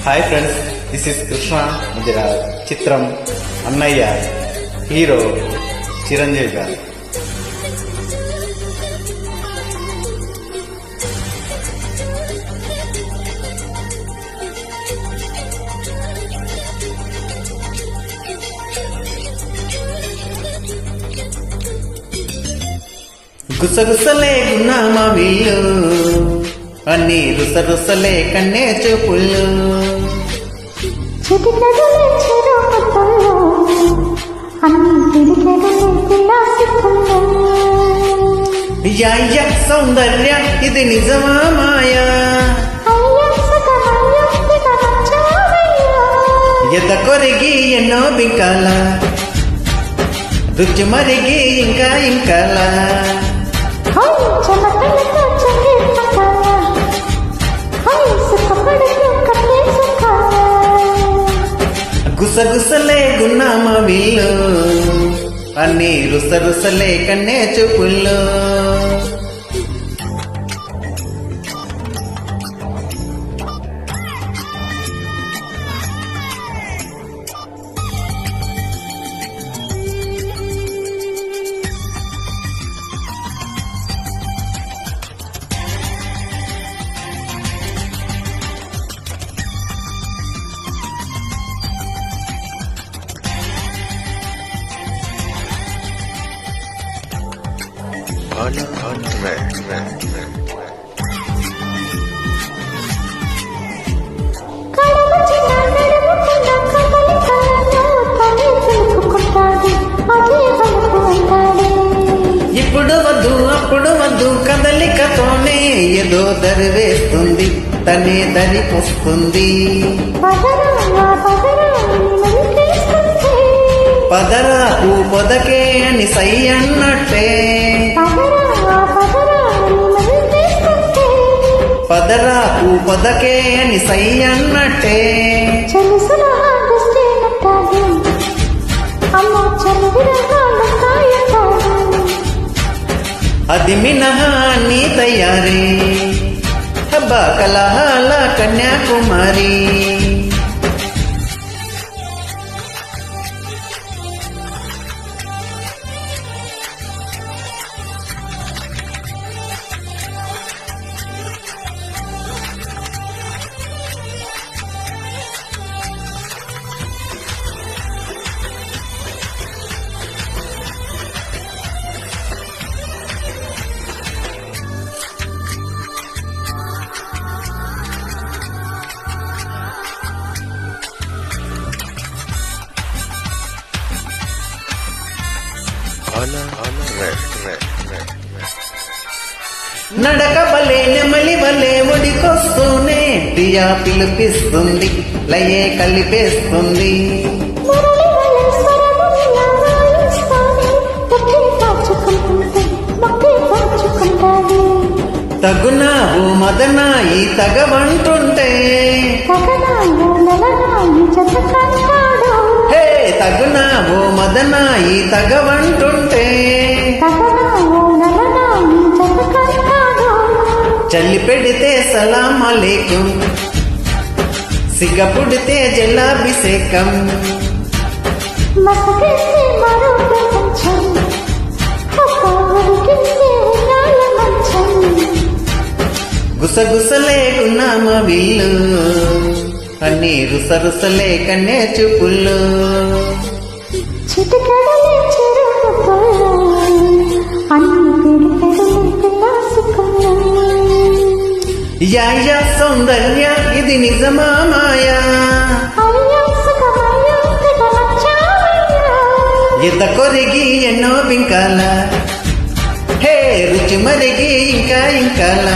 Hi friends, this is Krishna Mudiraj. చిత్రం అన్నయ్య, hero Chiranjeevi గారు. గుసగుసలే గున్నామా వీళ్ళు, అన్ని రుసరుసలే కన్నే చూపుళ్ళు. యాయ్య సౌందర్య, ఇది నిజమా మాయా? ఎద కొరిగి ఎన్నో బింకాల, రుచి మరిగి ఇంకా ఇంకాల. గుసగుసలే గున్నామా వీళ్ళు, అన్ని రుసరుసలే కన్నే చూపుల్లో. ఇప్పుడు వద్దు అప్పుడు వద్దు కదలికతోనే ఏదో దరివేస్తుంది, తనే దరికొస్తుంది. పదరా ఊ పొదకే అని సై అన్నట్టే, పదరా ఊ పొదకే అని సై అన్నట్టే. అది మినహా నీ తయారీ, హబ్బా కలహాల కన్యాకుమారి. నడక బలే నెమలి బలే ఒడికొస్తూనే ప్రియా పిలిపిస్తుంది, లయే కలిపేస్తుంది. తగునా ఓ మదనా ఈ తగవంటుంటే, హే తగునా ఓ మదనా ఈ తగవంటుంటే. చల్లి పెడితే సలాం అలేకుం, సిగ్గ పుడితే జలాభిషేకం. గుసగుసలే గున్నామా వీళ్ళు, అన్ని రుసరుసలే కన్నే చూపుళ్ళు. యాయ సౌందర్య, ఇది నిజమా మాయా? ఎద కొరిగి ఎన్నో బింకాల, హే రుచి మరిగి ఇంకా ఇంకాల.